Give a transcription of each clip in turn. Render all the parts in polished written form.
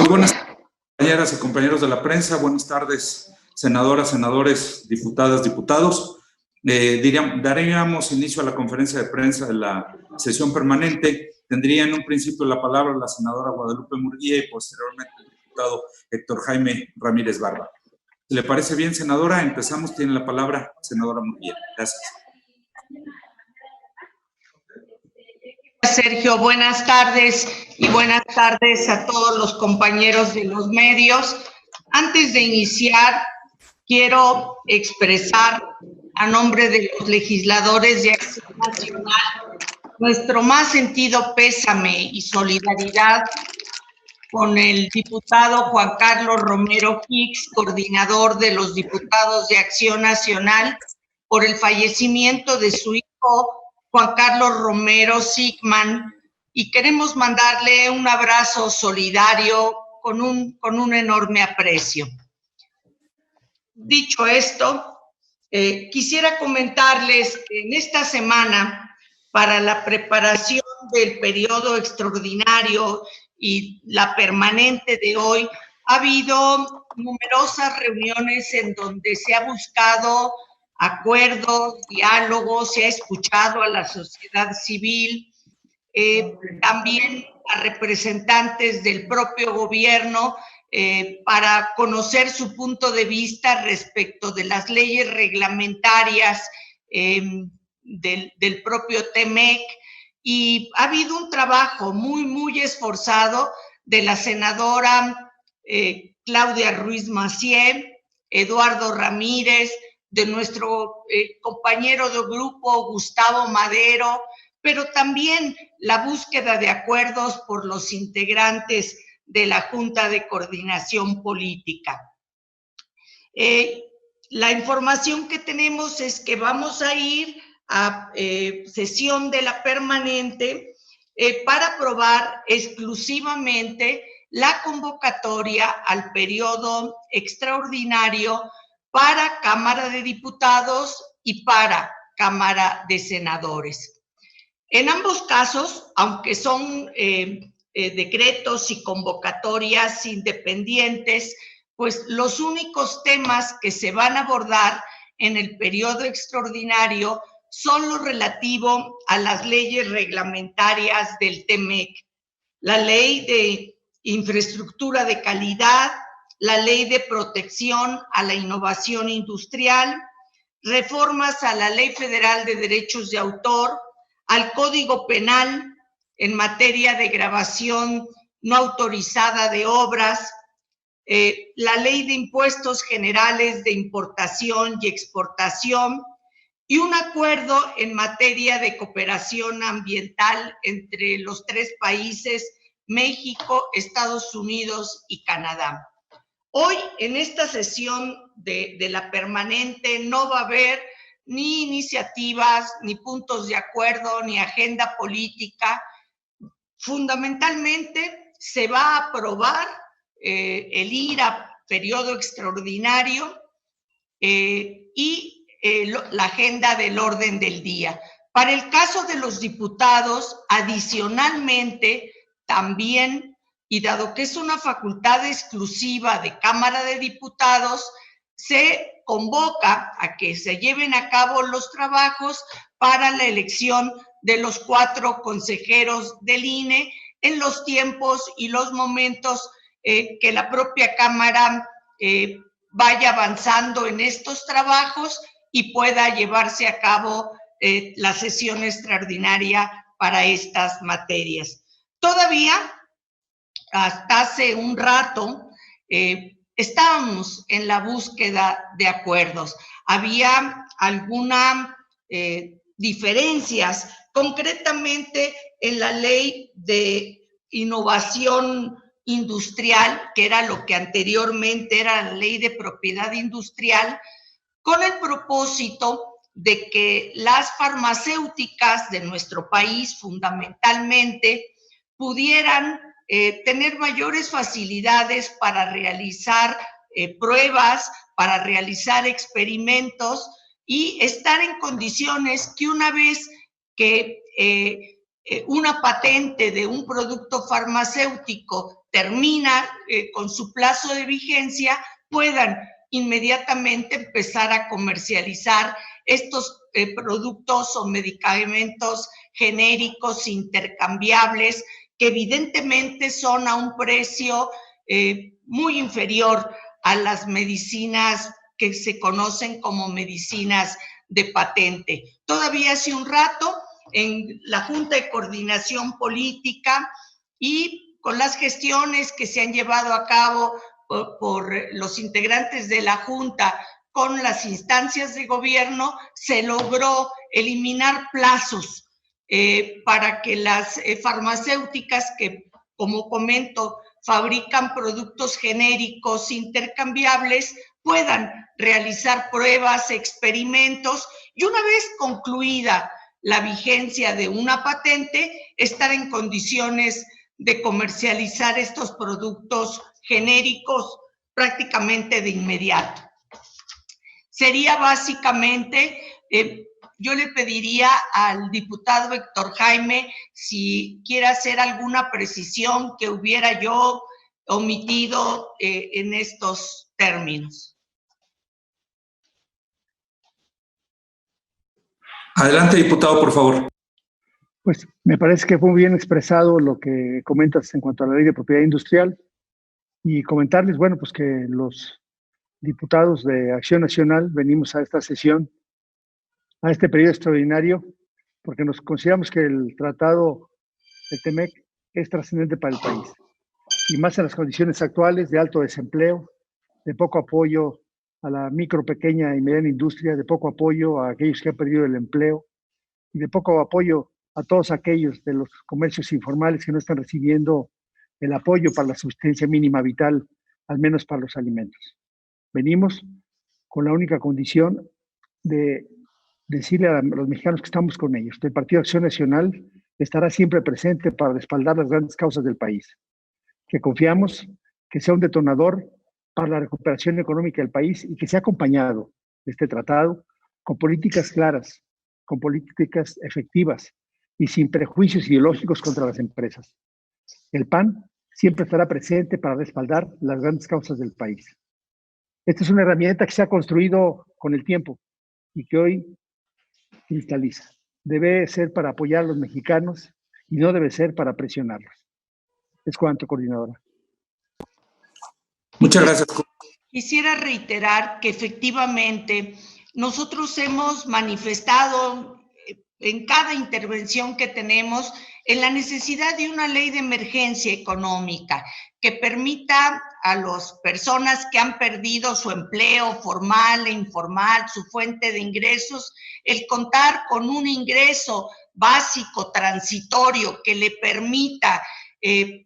buenas compañeras y compañeros de la prensa, buenas tardes, senadoras, senadores, diputadas, diputados. Daríamos inicio a la conferencia de prensa de la sesión permanente. Tendría en un principio la palabra la senadora Guadalupe Murguía y posteriormente el diputado Héctor Jaime Ramírez Barba. ¿Le parece bien, senadora? Empezamos. Tiene la palabra, senadora Murguía. Gracias. Sergio, buenas tardes y buenas tardes a todos los compañeros de los medios. Antes de iniciar, quiero expresar a nombre de los legisladores de Acción Nacional nuestro más sentido pésame y solidaridad con el diputado Juan Carlos Romero Hicks, coordinador de los diputados de Acción Nacional, por el fallecimiento de su hijo Juan Carlos Romero Sigman, y queremos mandarle un abrazo solidario con un enorme aprecio. Dicho esto, quisiera comentarles que en esta semana, para la preparación del periodo extraordinario y la permanente de hoy, ha habido numerosas reuniones en donde se ha buscado acuerdos, diálogos, se ha escuchado a la sociedad civil, también a representantes del propio gobierno para conocer su punto de vista respecto de las leyes reglamentarias del propio TEMEC, y ha habido un trabajo muy esforzado de la senadora Claudia Ruiz Massieu, Eduardo Ramírez, de nuestro compañero de grupo Gustavo Madero, pero también la búsqueda de acuerdos por los integrantes de la Junta de Coordinación Política. La información que tenemos es que vamos a ir a sesión de la permanente para aprobar exclusivamente la convocatoria al periodo extraordinario para Cámara de Diputados y para Cámara de Senadores. En ambos casos, aunque son decretos y convocatorias independientes, pues los únicos temas que se van a abordar en el periodo extraordinario son lo relativo a las leyes reglamentarias del TEMEC, la ley de infraestructura de calidad, la ley de protección a la innovación industrial, reformas a la Ley Federal de Derechos de Autor, al Código Penal en materia de grabación no autorizada de obras, la Ley de Impuestos Generales de Importación y Exportación, y un acuerdo en materia de cooperación ambiental entre los tres países, México, Estados Unidos y Canadá. Hoy, en esta sesión de la permanente, no va a haber ni iniciativas, ni puntos de acuerdo, ni agenda política. Fundamentalmente, se va a aprobar el ir a periodo extraordinario y la agenda del orden del día. Para el caso de los diputados, adicionalmente, también, y dado que es una facultad exclusiva de Cámara de Diputados, se convoca a que se lleven a cabo los trabajos para la elección de los 4 consejeros del INE en los tiempos y los momentos que la propia Cámara vaya avanzando en estos trabajos y pueda llevarse a cabo la sesión extraordinaria para estas materias. Todavía, hasta hace un rato, estábamos en la búsqueda de acuerdos. Había algunas diferencias, concretamente en la ley de innovación industrial, que era lo que anteriormente era la ley de propiedad industrial, con el propósito de que las farmacéuticas de nuestro país, fundamentalmente, pudieran tener mayores facilidades para realizar pruebas, para realizar experimentos y estar en condiciones que una vez que una patente de un producto farmacéutico termina con su plazo de vigencia, puedan inmediatamente empezar a comercializar estos productos o medicamentos genéricos intercambiables que evidentemente son a un precio muy inferior a las medicinas que se conocen como medicinas de patente. Todavía hace un rato en la Junta de Coordinación Política y con las gestiones que se han llevado a cabo por los integrantes de la Junta con las instancias de gobierno, se logró eliminar plazos para que las farmacéuticas que, como comento, fabrican productos genéricos intercambiables puedan realizar pruebas, experimentos y una vez concluida la vigencia de una patente, estar en condiciones de comercializar estos productos genéricos prácticamente de inmediato. Sería básicamente, yo le pediría al diputado Héctor Jaime si quiere hacer alguna precisión que hubiera yo omitido en estos términos. Adelante, diputado, por favor. Pues me parece que fue muy bien expresado lo que comentas en cuanto a la ley de propiedad industrial y comentarles, bueno, pues que los diputados de Acción Nacional venimos a esta sesión, a este periodo extraordinario, porque nos consideramos que el tratado del TEMEC es trascendente para el país y más en las condiciones actuales de alto desempleo, de poco apoyo a la micro, pequeña y mediana industria, de poco apoyo a aquellos que han perdido el empleo y de poco apoyo a todos aquellos de los comercios informales que no están recibiendo el apoyo para la subsistencia mínima vital, al menos para los alimentos. Venimos con la única condición de decirle a los mexicanos que estamos con ellos. El Partido Acción Nacional estará siempre presente para respaldar las grandes causas del país, que confiamos que sea un detonador para la recuperación económica del país y que sea acompañado de este tratado con políticas claras, con políticas efectivas y sin prejuicios ideológicos contra las empresas. El PAN siempre estará presente para respaldar las grandes causas del país. Esta es una herramienta que se ha construido con el tiempo y que hoy cristaliza. Debe ser para apoyar a los mexicanos y no debe ser para presionarlos. Es cuanto, coordinadora. Muchas gracias. Quisiera reiterar que efectivamente nosotros hemos manifestado en cada intervención que tenemos en la necesidad de una ley de emergencia económica que permita a las personas que han perdido su empleo formal e informal, su fuente de ingresos, el contar con un ingreso básico transitorio que le permita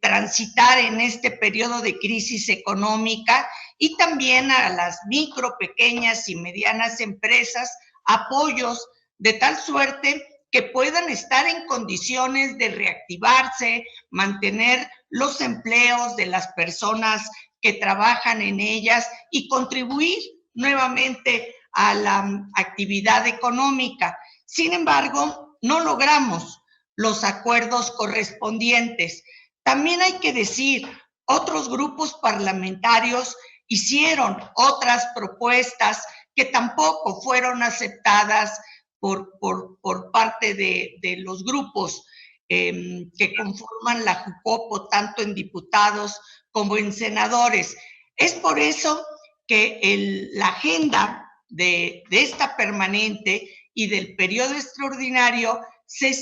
transitar en este periodo de crisis económica y también a las micro, pequeñas y medianas empresas apoyos de tal suerte que puedan estar en condiciones de reactivarse, mantener los empleos de las personas que trabajan en ellas y contribuir nuevamente a la actividad económica. Sin embargo, no logramos los acuerdos correspondientes. También hay que decir, otros grupos parlamentarios hicieron otras propuestas que tampoco fueron aceptadas por parte de los grupos que conforman la Jucopo, tanto en diputados como en senadores. Es por eso que la agenda de esta permanente y del periodo extraordinario se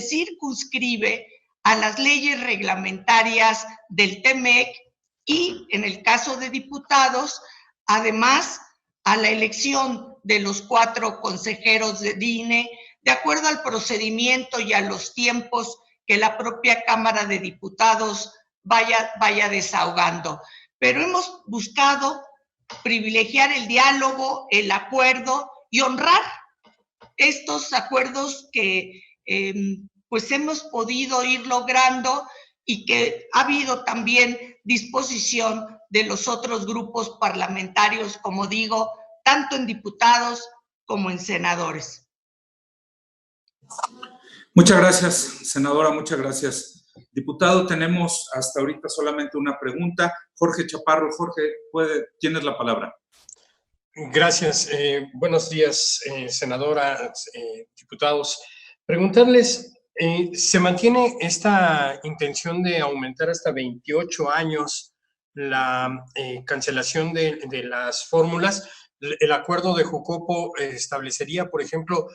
circunscribe a las leyes reglamentarias del TEMEC y, en el caso de diputados, además a la elección de los 4 consejeros de INE, de acuerdo al procedimiento y a los tiempos que la propia Cámara de Diputados vaya desahogando. Pero hemos buscado privilegiar el diálogo, el acuerdo y honrar estos acuerdos que pues hemos podido ir logrando y que ha habido también disposición de los otros grupos parlamentarios, como digo, tanto en diputados como en senadores. Muchas gracias, senadora, muchas gracias. Diputado, tenemos hasta ahorita solamente una pregunta. Jorge Chaparro. Jorge, tienes la palabra. Gracias. Buenos días, senadora, diputados. Preguntarles, ¿se mantiene esta intención de aumentar hasta 28 años la cancelación de las fórmulas? El acuerdo de Jucopo establecería, por ejemplo,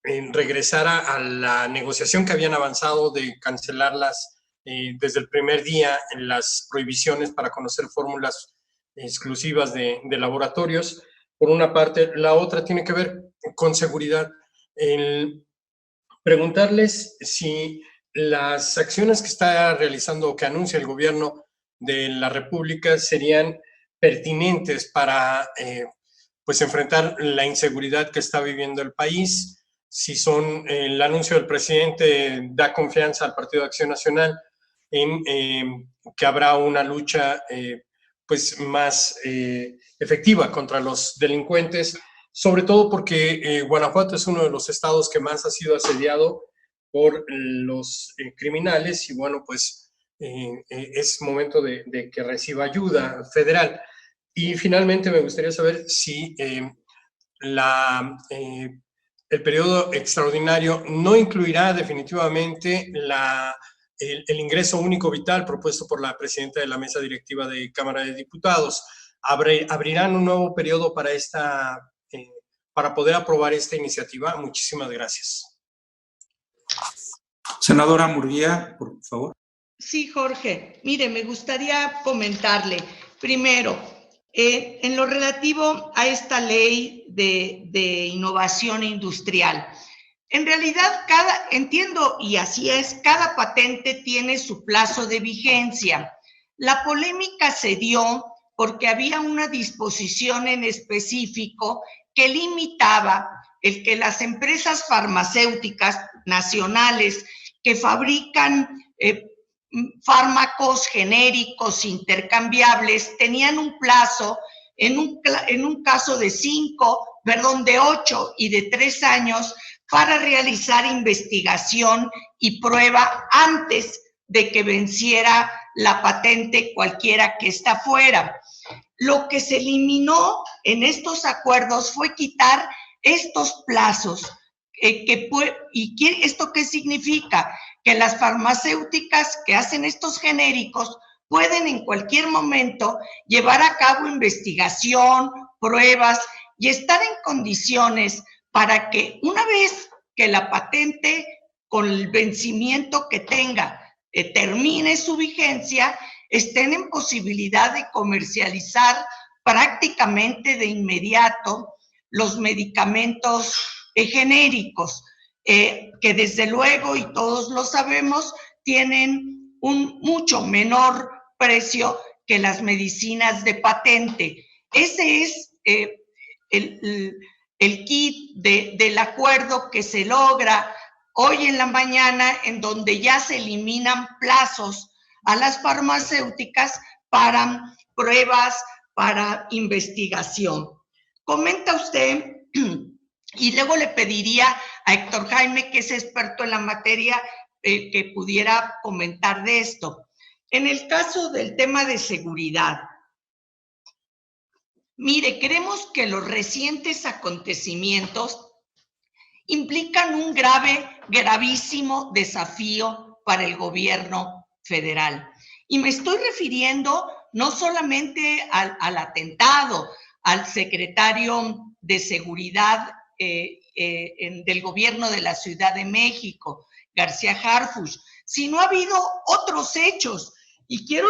regresar a la negociación que habían avanzado de cancelarlas desde el primer día en las prohibiciones para conocer fórmulas exclusivas de laboratorios, por una parte. La otra tiene que ver con seguridad. Preguntarles si las acciones que está realizando o que anuncia el gobierno de la República serían pertinentes para pues enfrentar la inseguridad que está viviendo el país, si son el anuncio del presidente da confianza al Partido de Acción Nacional en que habrá una lucha pues más efectiva contra los delincuentes, sobre todo porque Guanajuato es uno de los estados que más ha sido asediado por los criminales y bueno, pues es momento de que reciba ayuda federal. Y finalmente me gustaría saber si el periodo extraordinario no incluirá definitivamente el ingreso único vital propuesto por la presidenta de la mesa directiva de Cámara de Diputados. ¿Abrirán un nuevo periodo para poder aprobar esta iniciativa? Muchísimas gracias. Senadora Murguía, por favor. Sí, Jorge. Mire, me gustaría comentarle, primero, en lo relativo a esta ley de innovación industrial. En realidad, entiendo, y así es, cada patente tiene su plazo de vigencia. La polémica se dio porque había una disposición en específico que limitaba el que las empresas farmacéuticas nacionales que fabrican fármacos genéricos intercambiables tenían un plazo, en un caso de 8 y de 3 años, para realizar investigación y prueba antes de que venciera la patente cualquiera que está fuera. Lo que se eliminó en estos acuerdos fue quitar estos plazos. ¿Esto qué significa? Que las farmacéuticas que hacen estos genéricos pueden en cualquier momento llevar a cabo investigación, pruebas y estar en condiciones para que una vez que la patente con el vencimiento que tenga termine su vigencia, estén en posibilidad de comercializar prácticamente de inmediato los medicamentos genéricos, que desde luego, y todos lo sabemos, tienen un mucho menor precio que las medicinas de patente. Ese es el kit del acuerdo que se logra hoy en la mañana, en donde ya se eliminan plazos a las farmacéuticas para pruebas, para investigación. Comenta usted, y luego le pediría a Héctor Jaime, que es experto en la materia, que pudiera comentar de esto. En el caso del tema de seguridad, mire, creemos que los recientes acontecimientos implican un gravísimo desafío para el gobierno federal. Y me estoy refiriendo no solamente al atentado, al secretario de Seguridad del gobierno de la Ciudad de México, García Harfuch, sino ha habido otros hechos. Y quiero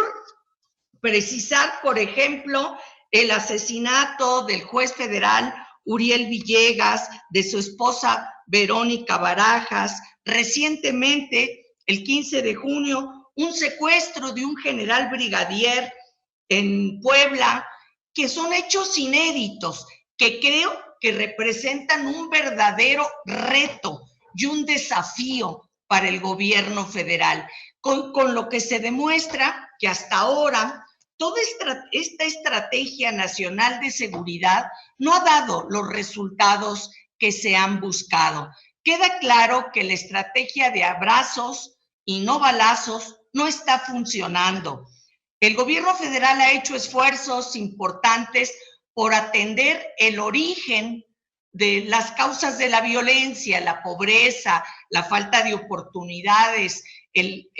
precisar, por ejemplo, el asesinato del juez federal Uriel Villegas, de su esposa Verónica Barajas, recientemente, el 15 de junio, un secuestro de un general brigadier en Puebla, que son hechos inéditos, que creo que representan un verdadero reto y un desafío para el gobierno federal, con lo que se demuestra que hasta ahora toda esta estrategia nacional de seguridad no ha dado los resultados que se han buscado. Queda claro que la estrategia de abrazos y no balazos no está funcionando. El gobierno federal ha hecho esfuerzos importantes por atender el origen de las causas de la violencia, la pobreza, la falta de oportunidades, el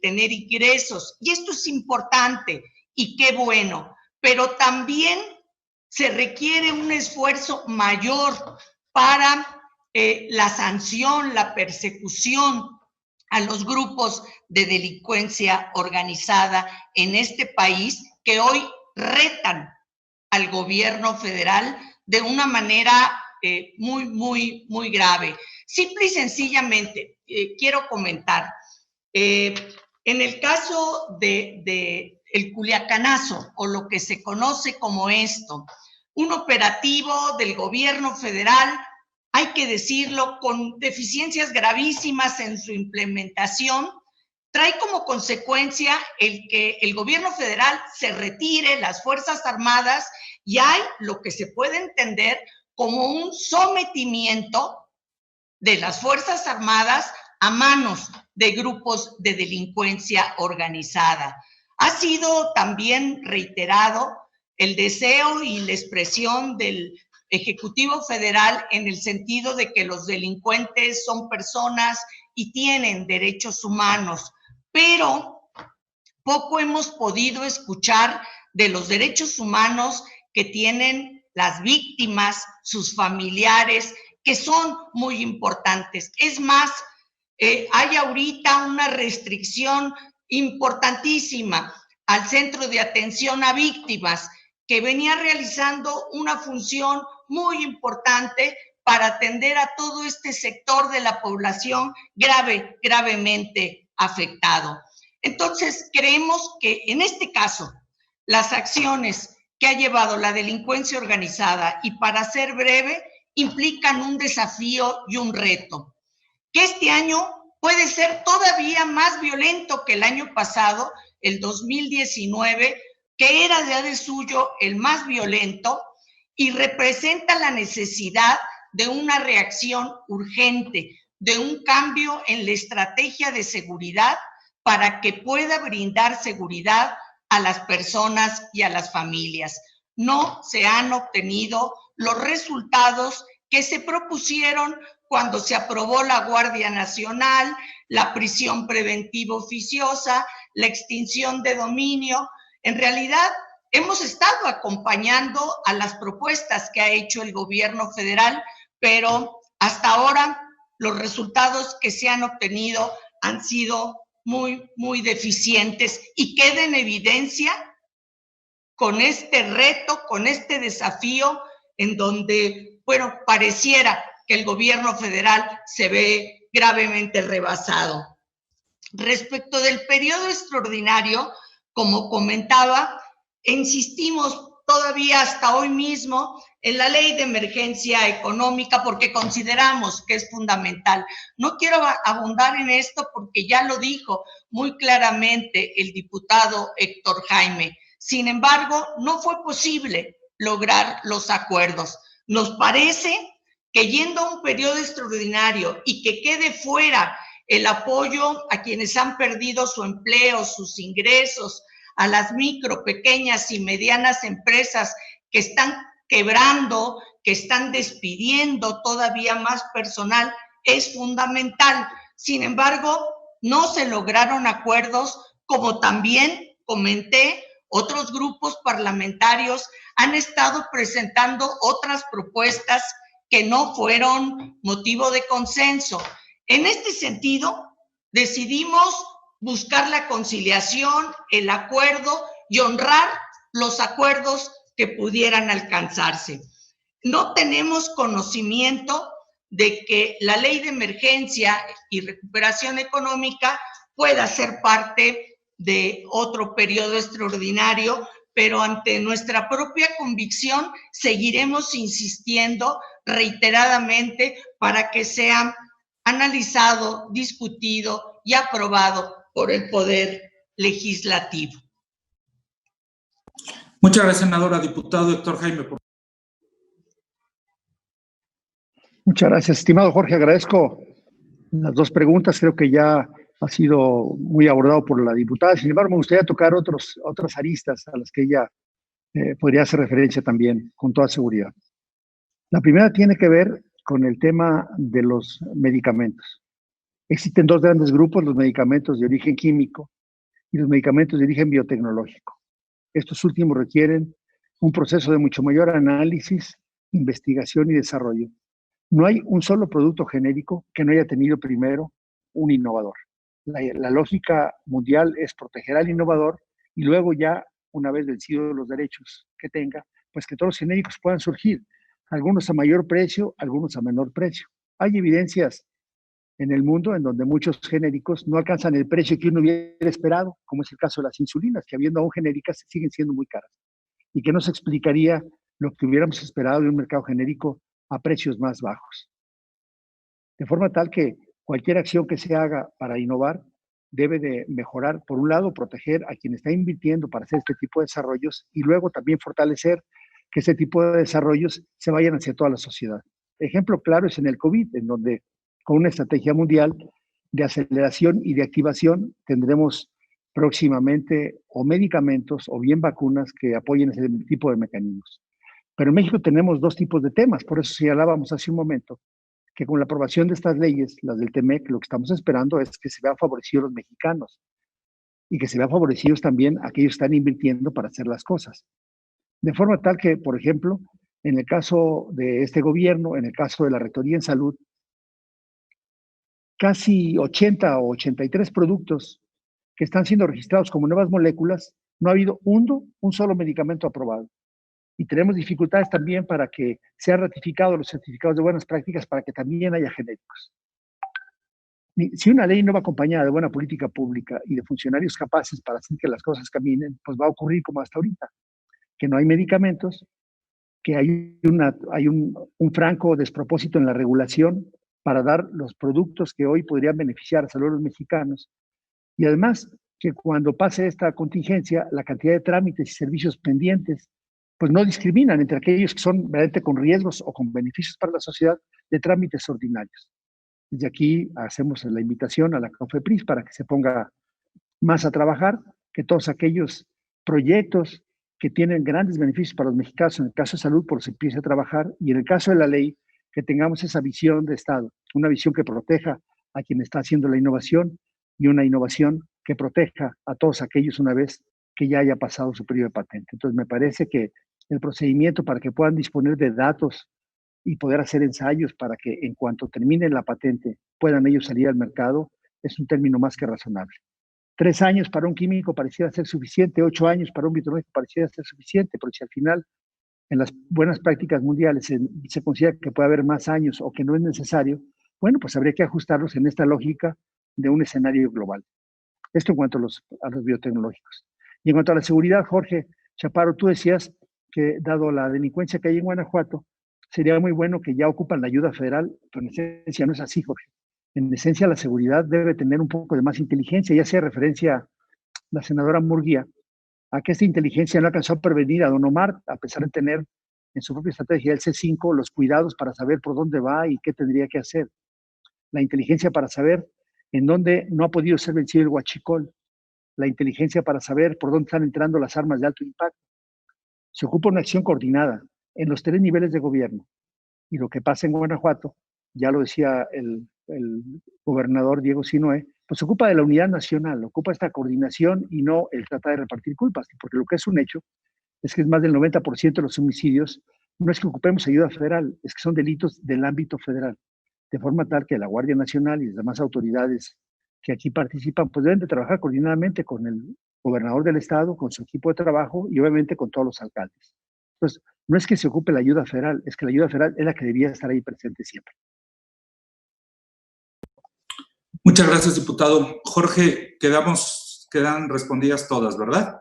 tener ingresos. Y esto es importante y qué bueno, pero también se requiere un esfuerzo mayor para la sanción, la persecución a los grupos de delincuencia organizada en este país que hoy retan al gobierno federal de una manera muy grave. Simple y sencillamente, quiero comentar, en el caso de el Culiacanazo, o lo que se conoce como esto, un operativo del gobierno federal, hay que decirlo, con deficiencias gravísimas en su implementación, trae como consecuencia el que el gobierno federal se retire, las Fuerzas Armadas, y hay lo que se puede entender como un sometimiento de las Fuerzas Armadas a manos de grupos de delincuencia organizada. Ha sido también reiterado el deseo y la expresión del Ejecutivo Federal en el sentido de que los delincuentes son personas y tienen derechos humanos, pero poco hemos podido escuchar de los derechos humanos que tienen las víctimas, sus familiares, que son muy importantes. Es más, hay ahorita una restricción importantísima al Centro de Atención a Víctimas, que venía realizando una función muy importante para atender a todo este sector de la población gravemente afectado. Entonces, creemos que en este caso, las acciones que ha llevado la delincuencia organizada, y para ser breve, implican un desafío y un reto, que este año puede ser todavía más violento que el año pasado, el 2019, que era ya de suyo el más violento, y representa la necesidad de una reacción urgente, de un cambio en la estrategia de seguridad para que pueda brindar seguridad a las personas y a las familias. No se han obtenido los resultados que se propusieron cuando se aprobó la Guardia Nacional, la prisión preventiva oficiosa, la extinción de dominio. En realidad, hemos estado acompañando a las propuestas que ha hecho el gobierno federal, pero hasta ahora los resultados que se han obtenido han sido muy deficientes, y queda en evidencia con este reto, con este desafío, en donde, bueno, pareciera que el gobierno federal se ve gravemente rebasado. Respecto del periodo extraordinario, como comentaba, insistimos todavía hasta hoy mismo en la ley de emergencia económica porque consideramos que es fundamental. No quiero abundar en esto porque ya lo dijo muy claramente el diputado Héctor Jaime. Sin embargo, no fue posible lograr los acuerdos. Nos parece que yendo a un periodo extraordinario y que quede fuera el apoyo a quienes han perdido su empleo, sus ingresos, a las micro, pequeñas y medianas empresas que están quebrando, que están despidiendo todavía más personal, es fundamental. Sin embargo, no se lograron acuerdos, como también comenté, otros grupos parlamentarios han estado presentando otras propuestas que no fueron motivo de consenso. En este sentido, decidimos buscar la conciliación, el acuerdo y honrar los acuerdos que pudieran alcanzarse. No tenemos conocimiento de que la ley de emergencia y recuperación económica pueda ser parte de otro periodo extraordinario, pero ante nuestra propia convicción seguiremos insistiendo reiteradamente para que sea analizado, discutido y aprobado por el Poder Legislativo. Muchas gracias, senadora. Diputado Héctor Jaime. Muchas gracias, estimado Jorge. Agradezco las dos preguntas. Creo que ya ha sido muy abordado por la diputada. Sin embargo, me gustaría tocar otras aristas a las que ella podría hacer referencia también, con toda seguridad. La primera tiene que ver con el tema de los medicamentos. Existen dos grandes grupos, los medicamentos de origen químico y los medicamentos de origen biotecnológico. Estos últimos requieren un proceso de mucho mayor análisis, investigación y desarrollo. No hay un solo producto genérico que no haya tenido primero un innovador. La lógica mundial es proteger al innovador y luego ya, una vez vencidos los derechos que tenga, pues que todos los genéricos puedan surgir, algunos a mayor precio, algunos a menor precio. Hay evidencias en el mundo en donde muchos genéricos no alcanzan el precio que uno hubiera esperado, como es el caso de las insulinas, que habiendo aún genéricas siguen siendo muy caras, y que no se explicaría lo que hubiéramos esperado de un mercado genérico a precios más bajos. De forma tal que cualquier acción que se haga para innovar debe de mejorar, por un lado, proteger a quien está invirtiendo para hacer este tipo de desarrollos y luego también fortalecer que ese tipo de desarrollos se vayan hacia toda la sociedad. Ejemplo claro es en el COVID, en donde con una estrategia mundial de aceleración y de activación tendremos próximamente o medicamentos o bien vacunas que apoyen ese tipo de mecanismos. Pero en México tenemos dos tipos de temas, por eso señalábamos hace un momento que con la aprobación de estas leyes, las del TEMEC, lo que estamos esperando es que se vean favorecidos los mexicanos y que se vean favorecidos también aquellos que están invirtiendo para hacer las cosas. De forma tal que, por ejemplo, en el caso de este gobierno, en el caso de la Rectoría en Salud, casi 80 o 83 productos que están siendo registrados como nuevas moléculas, no ha habido un solo medicamento aprobado. Y tenemos dificultades también para que sean ratificados los certificados de buenas prácticas para que también haya genéricos. Si una ley no va acompañada de buena política pública y de funcionarios capaces para hacer que las cosas caminen, pues va a ocurrir como hasta ahorita, que no hay medicamentos, que hay un franco despropósito en la regulación para dar los productos que hoy podrían beneficiar a la salud de los mexicanos. Y además, que cuando pase esta contingencia, la cantidad de trámites y servicios pendientes pues no discriminan entre aquellos que son verdaderamente con riesgos o con beneficios para la sociedad de trámites ordinarios. Desde aquí hacemos la invitación a la COFEPRIS para que se ponga más a trabajar, que todos aquellos proyectos que tienen grandes beneficios para los mexicanos, en el caso de salud, pues se empiece a trabajar, y en el caso de la ley, que tengamos esa visión de Estado, una visión que proteja a quien está haciendo la innovación y una innovación que proteja a todos aquellos una vez que ya haya pasado su periodo de patente. Entonces, me parece que el procedimiento para que puedan disponer de datos y poder hacer ensayos para que en cuanto terminen la patente puedan ellos salir al mercado es un término más que razonable. 3 años para un químico pareciera ser suficiente, 8 años para un biotecnológico pareciera ser suficiente, pero si al final en las buenas prácticas mundiales se considera que puede haber más años o que no es necesario, bueno, pues habría que ajustarlos en esta lógica de un escenario global. Esto en cuanto a los biotecnológicos. Y en cuanto a la seguridad, Jorge Chaparro, tú decías que dado la delincuencia que hay en Guanajuato, sería muy bueno que ya ocupan la ayuda federal, pero en esencia no es así, Jorge. En esencia la seguridad debe tener un poco de más inteligencia. Ya hacía referencia la senadora Murguía a que esta inteligencia no alcanzó a prevenir a Don Omar, a pesar de tener en su propia estrategia el C5 los cuidados para saber por dónde va y qué tendría que hacer. La inteligencia para saber en dónde no ha podido ser vencido el huachicol. La inteligencia para saber por dónde están entrando las armas de alto impacto. Se ocupa una acción coordinada en los 3 niveles de gobierno. Y lo que pasa en Guanajuato, ya lo decía el gobernador Diego Sinoé, pues se ocupa de la unidad nacional, ocupa esta coordinación y no el tratar de repartir culpas, porque lo que es un hecho es que es más del 90% de los homicidios, no es que ocupemos ayuda federal, es que son delitos del ámbito federal, de forma tal que la Guardia Nacional y las demás autoridades que aquí participan, pues deben de trabajar coordinadamente con el gobernador del estado, con su equipo de trabajo y obviamente con todos los alcaldes. Entonces, no es que se ocupe la ayuda federal, es que la ayuda federal es la que debía estar ahí presente siempre. Muchas gracias, diputado. Jorge, quedan respondidas todas, ¿verdad?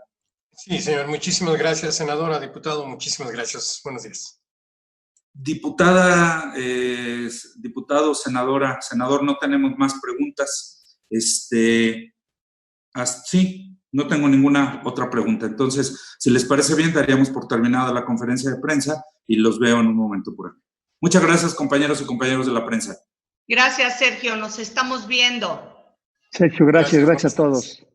Sí, señor. Muchísimas gracias, senadora, diputado. Muchísimas gracias. Buenos días. Diputada, diputado, senador, no tenemos más preguntas. Sí, no tengo ninguna otra pregunta. Entonces, si les parece bien, daríamos por terminada la conferencia de prensa y los veo en un momento por aquí. Muchas gracias, compañeros y compañeros de la prensa. Gracias, Sergio. Nos estamos viendo. Sergio, gracias, Gracias, gracias a buenas tardes. todos.